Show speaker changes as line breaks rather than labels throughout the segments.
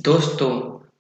दोस्तों,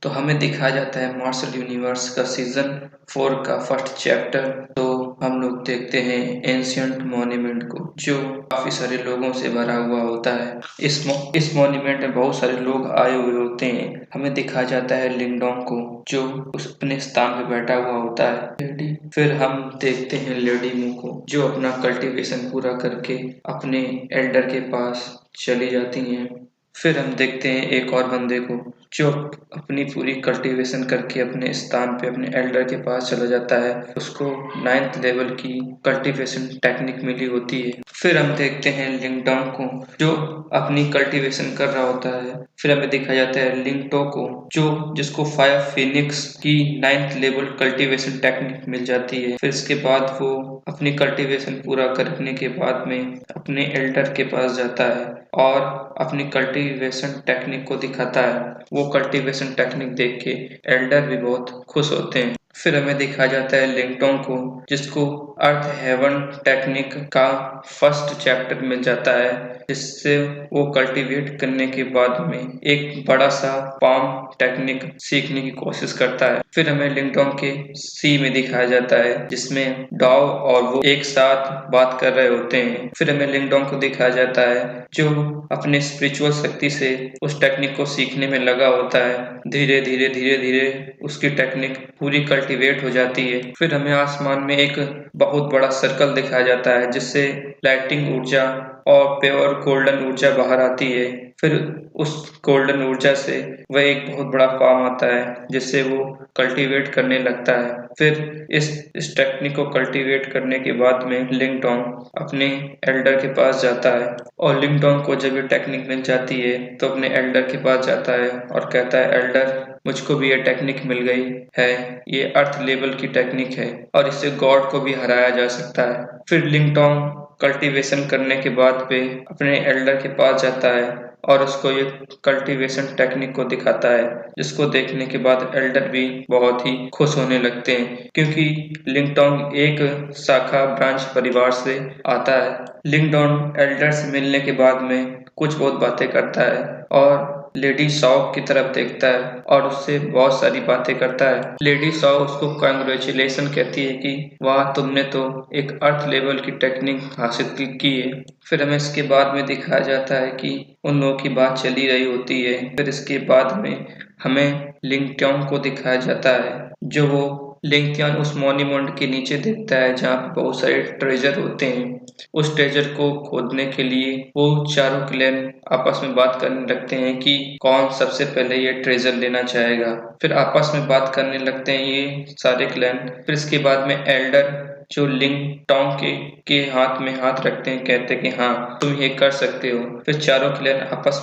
तो हमें दिखाया जाता है मार्शल यूनिवर्स का सीज़न 4 का फर्स्ट चैप्टर। तो हम लोग देखते हैं एंशिएंट मॉन्यूमेंट को, जो काफ़ी सारे लोगों से भरा हुआ होता है। इस मॉन्यूमेंट में बहुत सारे लोग आए हुए होते हैं। हमें दिखाया जाता है लिंगडोंग को, जो उस अपने स्थान पे बैठा हुआ होता है। फिर हम देखते हैं लेडी मू को, जो अपना कल्टीवेशन पूरा करके अपने एल्डर के पास चली जाती हैं। फिर हम देखते हैं एक और बंदे को, जो अपनी पूरी कल्टीवेशन करके अपने स्थान पे अपने एल्डर के पास चला जाता है। उसको 9th लेवल की कल्टीवेशन टेक्निक मिली होती है। फिर हम देखते हैं लिंगडोंग को, जो अपनी कल्टीवेशन कर रहा होता है। फिर हमें दिखाया जाता है लिंगटो को, जिसको फायर फिनिक्स की 9th लेवल कल्टीवेशन टेक्निक मिल जाती है। फिर इसके बाद वो अपनी कल्टीवेशन पूरा करने के बाद में अपने एल्डर के पास जाता है और अपनी कल्टीवेशन टेक्निक को दिखाता है। वो कल्टीवेशन टेक्निक देख के एल्डर भी बहुत खुश होते हैं। फिर हमें दिखाया जाता है लिंगटोंग को, जिसको अर्थ हेवन टेक्निक का फर्स्ट चैप्टर मिल जाता है, जिससे वो कल्टीवेट करने के बाद में एक बड़ा सा पाम टेक्निक सीखने की कोशिश करता है। फिर हमें लिंगटोंग के सी में दिखाया जाता है, जिसमें डाओ और वो एक साथ बात कर रहे होते हैं। फिर हमें लिंगडोंग को दिखाया जाता है, जो अपने स्पिरिचुअल शक्ति से उस टेक्निक को सीखने में लगा होता है। धीरे धीरे उसकी टेक्निक पूरी कल्टीवेट हो जाती है। फिर हमें आसमान में एक बहुत बड़ा सर्कल दिखाया जाता है, जिससे लाइटिंग ऊर्जा और प्योर गोल्डन ऊर्जा बाहर आती है। फिर उस गोल्डन ऊर्जा से वह एक बहुत बड़ा फार्म आता है, जिससे वो कल्टीवेट करने लगता है। फिर इस टेक्निक को कल्टीवेट करने के बाद में लिंगडोंग अपने एल्डर के पास जाता है, और लिंगडोंग को जब ये टेक्निक मिल जाती है तो अपने एल्डर के पास जाता है और कहता है, एल्डर, मुझको भी ये टेक्निक मिल गई है। ये अर्थ लेवल की टेक्निक है और इससे गॉड को भी हराया जा सकता है। फिर लिंगडोंग कल्टीवेशन करने के बाद पे अपने एल्डर के पास जाता है और उसको ये कल्टीवेशन टेक्निक को दिखाता है, जिसको देखने के बाद एल्डर भी बहुत ही खुश होने लगते हैं, क्योंकि लिंगडोंग एक शाखा ब्रांच परिवार से आता है। लिंगडोंग एल्डर से मिलने के बाद में कुछ बहुत बातें करता है और लेडी सॉ की तरफ देखता है और उससे बहुत सारी बातें करता है। लेडी सॉ उसको कांग्रेचुलेशन कहती है कि वाह, तुमने तो एक अर्थ लेवल की टेक्निक हासिल की है। फिर हमें इसके बाद में दिखाया जाता है कि उन लोगों की बात चली रही होती है। फिर इसके बाद में हमें लिंगट्योंग को दिखाया जाता है, जो वो लिंगटियान उस मॉन्यूमेंट के नीचे देखता है, जहाँ पे बहुत सारे ट्रेजर होते हैं। उस ट्रेजर को खोदने के लिए वो चारों क्लैन आपस में बात करने लगते हैं कि कौन सबसे पहले ये ट्रेजर लेना चाहेगा। फिर आपस में बात करने लगते हैं ये सारे क्लैन। फिर इसके बाद में एल्डर, जो लिंगटोंग के हाथ में हाथ रखते हैं, कहते हैं कि हाँ, तुम ये कर सकते हो। फिर चारों क्लैन आपस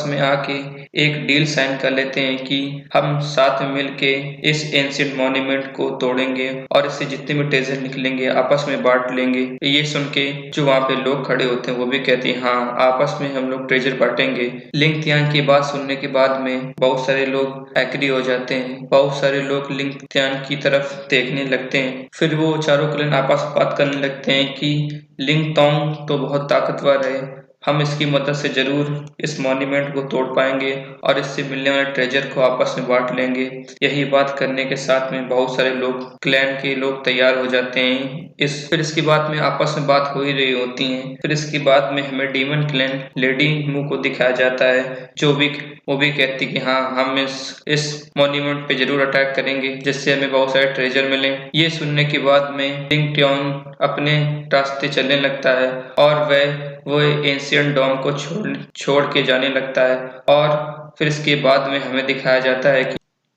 में आके एक डील साइन कर लेते हैं कि हम साथ में मिलके इस एंशिएंट मॉन्यूमेंट को तोड़ेंगे और इससे जितने भी ट्रेजर निकलेंगे आपस में बांट लेंगे। ये सुन के जो वहाँ पे लोग खड़े होते हैं वो भी कहते हैं, हाँ, आपस में हम लोग ट्रेजर बांटेंगे। लिंगटियान की बात सुनने के बाद में बहुत सारे लोग एग्री हो जाते हैं। बहुत सारे लोग लिंगटियान की तरफ देखने लगते हैं। फिर वो चारों क्लैन आपस में बात करने लगते हैं कि लिंगटोंग तो बहुत ताकतवर है, हम इसकी मदद से जरूर इस मॉन्यूमेंट को तोड़ पाएंगे और इससे मिलने वाले ट्रेजर को आपस में बांट लेंगे। यही बात करने के साथ में बहुत सारे लोग, क्लैन के लोग, तैयार हो जाते हैं। फिर इसके बाद में आपस में बात हो ही रही होती है। फिर इसके बाद में हमें डीमन क्लैन लेडी मू को दिखाया जाता है, वो भी कहती कि हाँ, हम इस मॉन्यूमेंट पे जरूर अटैक करेंगे, जिससे हमें बहुत सारे ट्रेजर मिले। ये सुनने के बाद में लिंगट्योंग अपने रास्ते चलने लगता है और वो एंशिएंट डोम को छोड़ के जाने लगता है। और फिर इसके बाद में हमें दिखाया जाता है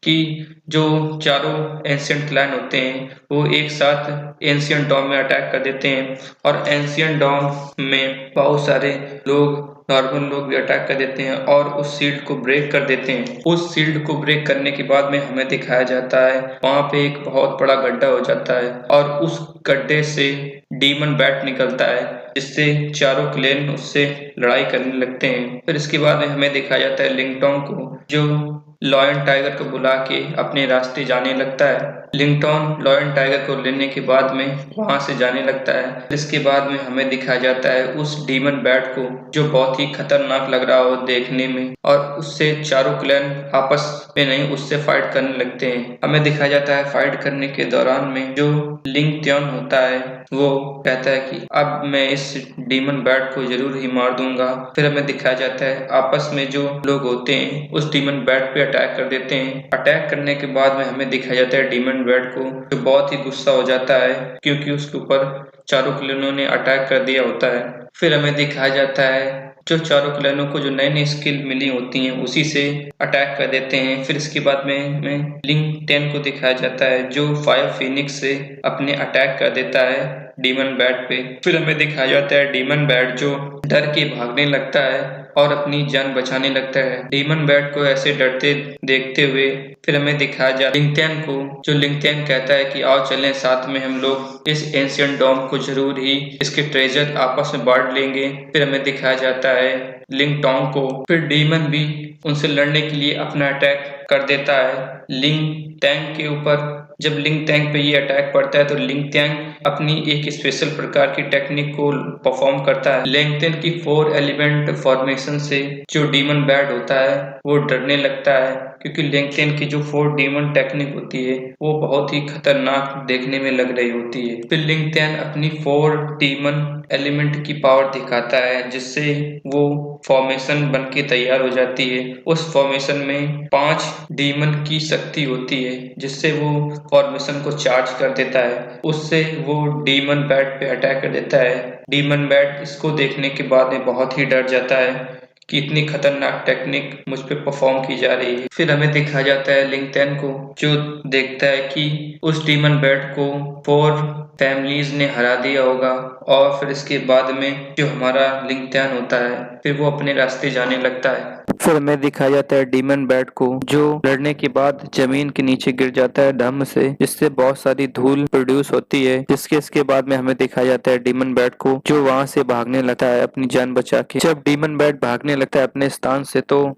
कि जो चारों एंशिएंट क्लैन होते हैं वो एक साथ एंशिएंट डोम में अटैक कर देते हैं, और एंशिएंट डोम में बहुत सारे लोग, नॉर्मल लोग भी अटैक कर देते हैं और उस शील्ड को ब्रेक कर देते हैं। उस शील्ड को ब्रेक करने के बाद में हमें दिखाया जाता है वहां पे एक बहुत बड़ा गड्ढा हो जाता है, और उस गड्ढे से डीमन बैट निकलता है, जिससे चारों क्लेन उससे लड़ाई करने लगते हैं। फिर इसके बाद में हमें दिखाया जाता है लिंगटोंग को, जो लॉयन टाइगर को बुला के अपने रास्ते जाने लगता है। लिंगटोन लॉयन टाइगर को लेने के बाद में वहां से जाने लगता है। फिर इसके बाद में हमें दिखाया जाता है उस डीमन बैट को, जो बहुत ही खतरनाक लग रहा हो देखने में, और उससे चारों क्लैन आपस में नहीं, उससे फाइट करने लगते हैं। हमें दिखाया जाता है फाइट करने के दौरान में जो लिंग त्योन होता है वो कहता है कि अब मैं इस डीमन बैट को जरूर ही मार दूंगा। फिर हमें दिखाया जाता है आपस में जो लोग होते हैं उस डीमन बैट पे अटैक कर देते हैं। अटैक करने के बाद में हमें दिखाया जाता है डीमन बैट को, जो बहुत ही गुस्सा हो जाता है क्योंकि उसके ऊपर चारों क्लोनों ने अटैक कर दिया होता है। फिर हमें दिखाया जाता है जो चारों क्लोनों को जो नई नई स्किल मिली होती हैं उसी से अटैक कर देते हैं। फिर इसके बाद में लिंग 10 को दिखाया जाता है जो फायर फिनिक्स से अपने अटैक कर देता है डीमन बैट पे। फिर हमें दिखाया जाता है डीमन बैट जो डर के भागने लगता है और अपनी जान बचाने लगता है। डीमन बैट को ऐसे डरते देखते हुए फिर हमें दिखाया जाता है लिंगत्यान को, जो लिंगत्यान कहता है कि आओ चलें साथ में, हम लोग इस एंशिएंट डोम को जरूर ही इसके ट्रेजर आपस में बांट लेंगे। फिर हमें दिखाया जाता है लिंग टोंग को। फिर डीमन भी उनसे लड़ने के लिए अपना अटैक कर देता है लिंग टैंग के ऊपर। जब लिंग टैंग पे ये अटैक पड़ता है तो लिंग टैंग अपनी एक स्पेशल प्रकार की टेक्निक को परफॉर्म करता है। लिंगटेन की 4 एलिमेंट फॉर्मेशन से जो डीमन बैट होता है वो डरने लगता है, क्योंकि लिंगटेन की जो 4 डीमन टेक्निक होती है वो बहुत ही खतरनाक देखने में लग रही होती है। फिर लिंगटेन अपनी 4 डीमन एलिमेंट की पावर दिखाता है, जिससे वो फॉर्मेशन बन के तैयार हो जाती है। उस फॉर्मेशन में 5 डीमन की शक्ति होती है, जिससे वो फॉर्मेशन को चार्ज कर देता है। उससे वो डीमन बैट पे अटैक कर देता है। डीमन बैट इसको देखने के बाद में बहुत ही डर जाता है कि इतनी खतरनाक टेक्निक मुझ पे परफॉर्म की जा रही है। फिर हमें दिखाया जाता है लिंगटेन को, जो देखता है कि उस डीमन बैट को 4 फैमिलीज ने हरा दिया होगा, और फिर इसके बाद में जो हमारा लिंगटेन होता है फिर वो अपने रास्ते जाने लगता है। फिर हमें दिखाया जाता है डीमन बैट को, जो लड़ने के बाद जमीन के नीचे गिर जाता है धम्म से, जिससे बहुत सारी धूल प्रोड्यूस होती है। इसके बाद में हमें दिखाया जाता है डीमन बैट को, जो वहां से भागने लगता है अपनी जान बचा के। जब डीमन बैट भागने लगता है अपने स्थान से, तो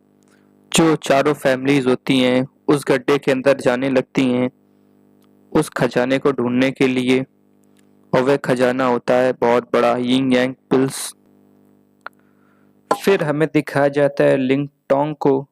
जो चारों फैमिलीज होती हैं उस गड्ढे के अंदर जाने लगती हैं उस खजाने को ढूंढने के लिए, और वह खजाना होता है बहुत बड़ा यिंग यांग पिल्स। फिर हमें दिखाया जाता है लिंग टोंग को,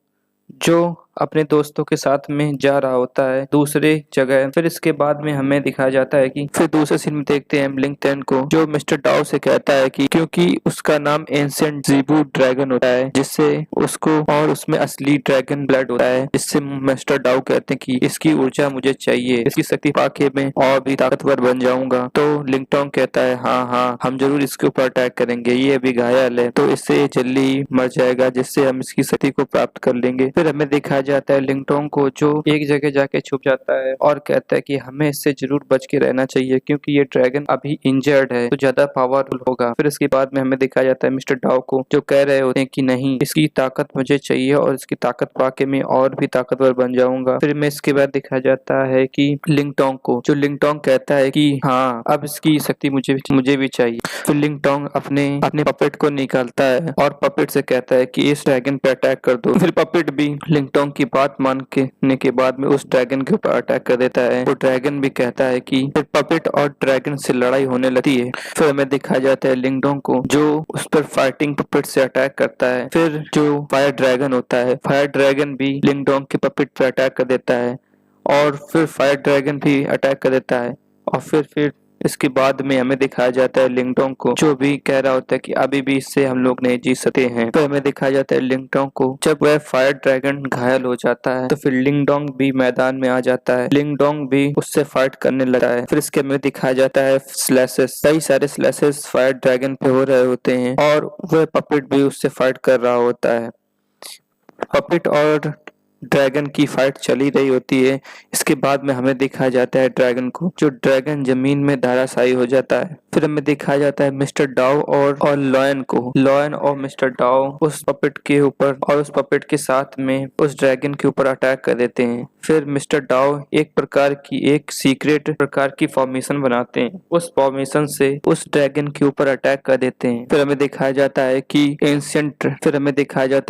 जो अपने दोस्तों के साथ में जा रहा होता है दूसरे जगह। फिर इसके बाद में हमें दिखाया जाता है कि फिर दूसरे सीन में देखते हैं लिंगटेन को, जो मिस्टर डाओ से कहता है कि क्योंकि उसका नाम एंशिएंट ज़ीबू ड्रैगन होता है, जिससे उसको, और उसमें असली ड्रैगन ब्लड होता है, जिससे मिस्टर डाओ कहते हैं कि इसकी ऊर्जा मुझे चाहिए, इसकी शक्ति पाके मैं और भी ताकतवर बन जाऊंगा। तो लिंगटोंग कहता है हाँ हाँ, हम जरूर इसके ऊपर अटैक करेंगे, ये अभी घायल है तो इससे जल्दी मर जाएगा, जिससे हम इसकी शक्ति को प्राप्त कर लेंगे। फिर हमें दिखाया जाता है लिंगटोंग को, जो एक जगह जाके छुप जाता है और कहता है कि हमें इससे जरूर बच के रहना चाहिए, क्योंकि ये ड्रैगन अभी इंजर्ड है तो ज्यादा पावरफुल होगा। फिर इसके बाद में हमें दिखाया जाता है मिस्टर डाओ को, जो कह रहे होते हैं कि नहीं, इसकी ताकत मुझे चाहिए और इसकी ताकत पाके मैं और भी ताकतवर बन जाऊंगा। फिर में इसके बाद दिखाया जाता है कि लिंगटोंग को, जो लिंगटोंग कहता है कि हाँ, अब इसकी शक्ति मुझे भी चाहिए। फिर लिंगटोंग अपने पपेट को निकालता है और पपेट से कहता है कि इस ड्रैगन पे अटैक कर दो। फिर पपेट भी लिंगटोंग की बात मानने के बाद में उस ड्रैगन के ऊपर अटैक कर देता है। वो ड्रैगन भी कहता है कि फिर पपेट और ड्रैगन से लड़ाई होने लगती है। फिर हमें दिखाया जाता है लिंगटोंग को, जो उस पर फाइटिंग पपेट से अटैक करता है। फिर जो फायर ड्रैगन होता है, फायर ड्रैगन भी लिंगटोंग के पपेट पर अटैक कर देता है, और फिर फायर ड्रैगन भी अटैक कर देता है। और फिर इसके बाद में हमें दिखाया जाता है लिंगटोंग को, जो भी कह रहा होता है कि अभी भी इससे हम लोग नहीं जीत सकते हैं। तो हमें दिखाया जाता है लिंगटोंग को, जब वह फायर ड्रैगन घायल हो जाता है तो फिर लिंगडोंग भी मैदान में आ जाता है। लिंगडोंग भी उससे फाइट करने लगता है। फिर इसके में दिखाया जाता है स्लैशेस, कई सारे स्लैशेस फायर ड्रैगन पे हो रहे होते हैं, और वह पपेट भी उससे फाइट कर रहा होता है। पपेट और ड्रैगन की फाइट चली रही होती है। इसके बाद में हमें दिखाया जाता है ड्रैगन को, जो ड्रैगन जमीन में धराशायी हो जाता है। फिर हमें दिखाया जाता है मिस्टर डाओ और लॉयन को। लॉयन और मिस्टर डाओ उस पपेट के ऊपर और उस पपेट के साथ में उस ड्रैगन के ऊपर अटैक कर देते हैं। फिर मिस्टर डाओ एक सीक्रेट प्रकार की फॉर्मेशन बनाते हैं। उस फॉर्मेशन से उस ड्रैगन के ऊपर अटैक कर देते हैं। फिर हमें दिखाया जाता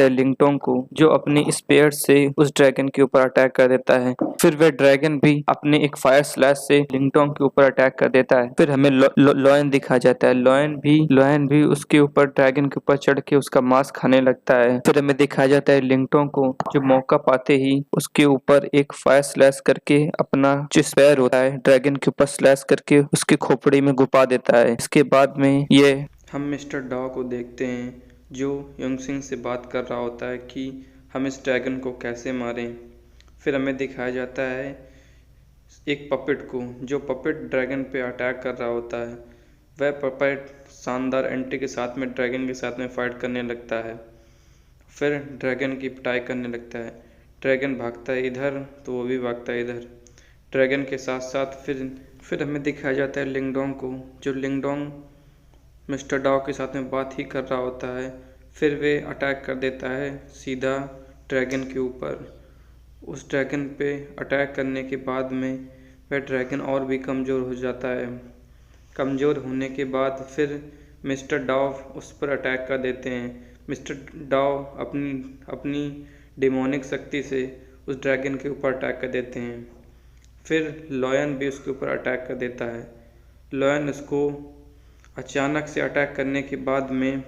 है लिंगटोंग को, जो अपने स्पेयर से उस ड्रैगन के ऊपर अटैक कर देता है। फिर वह ड्रैगन भी अपने एक फायर स्लैश से लिंगटोंग के ऊपर अटैक कर देता है। फिर हमें लॉयन दिखाया जाता है। लॉयन भी उसके ऊपर ड्रैगन के ऊपर चढ़ के उसका मांस खाने लगता है। फिर हमें दिखाया जाता है लिंगटोंग को, जो मौका पाते ही उसके ऊपर एक फायर स्लैश करके अपना जो स्पेयर होता है ड्रैगन के ऊपर स्लैश करके उसके खोपड़ी में घुपा देता है। इसके बाद में ये हम मिस्टर डाओ को देखते हैं, जो योंगसिंग से बात कर रहा होता है कि हम इस ड्रैगन को कैसे मारें। फिर हमें दिखाया जाता है एक पपेट को, जो पपेट ड्रैगन पे अटैक कर रहा होता है। वह पपेट शानदार एंट्री के साथ में ड्रैगन के साथ में फाइट करने लगता है। फिर ड्रैगन की पिटाई करने लगता है। ड्रैगन भागता है इधर तो वो भी भागता है इधर। ड्रैगन के साथ साथ फिर हमें दिखाया जाता है लिंगडोंग को, जो लिंगडोंग मिस्टर डाओ के साथ में बात ही कर रहा होता है। फिर वे अटैक कर देता है सीधा ड्रैगन के ऊपर। उस ड्रैगन पे अटैक करने के बाद में वह ड्रैगन और भी कमज़ोर हो जाता है। कमज़ोर होने के बाद फिर मिस्टर डाओ उस पर अटैक कर देते हैं। मिस्टर डाओ अपनी डिमोनिक शक्ति से उस ड्रैगन के ऊपर अटैक कर देते हैं। फिर लॉयन भी उसके ऊपर अटैक कर देता है। लॉयन उसको अचानक से अटैक करने के बाद में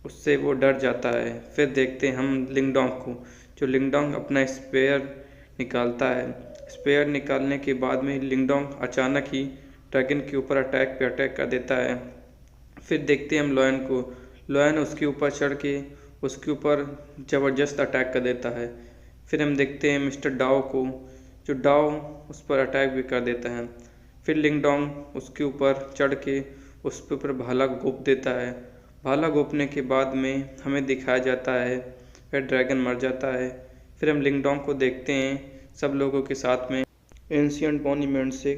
उससे वो डर जाता है। फिर देखते हैं हम लिंगडोंग को, जो लिंगडोंग अपना स्पेयर निकालता है। स्पेयर निकालने के बाद में लिंगडोंग अचानक ही ड्रैगन के ऊपर अटैक कर देता है। फिर देखते हैं हम लॉयन को। लॉयन उसके ऊपर चढ़ के उसके ऊपर ज़बरदस्त अटैक कर देता है। फिर हम देखते हैं मिस्टर डाओ को, जो डाओ उस पर अटैक भी कर देता है। फिर लिंगडोंग उसके ऊपर चढ़ के उस के ऊपर भाला घोंप देता है। भाला घोंपने के बाद में हमें दिखाया जाता है वह ड्रैगन मर जाता है। फिर हम लिंगडोंग को देखते हैं सब लोगों के साथ में एंशिएंट मॉन्यूमेंट से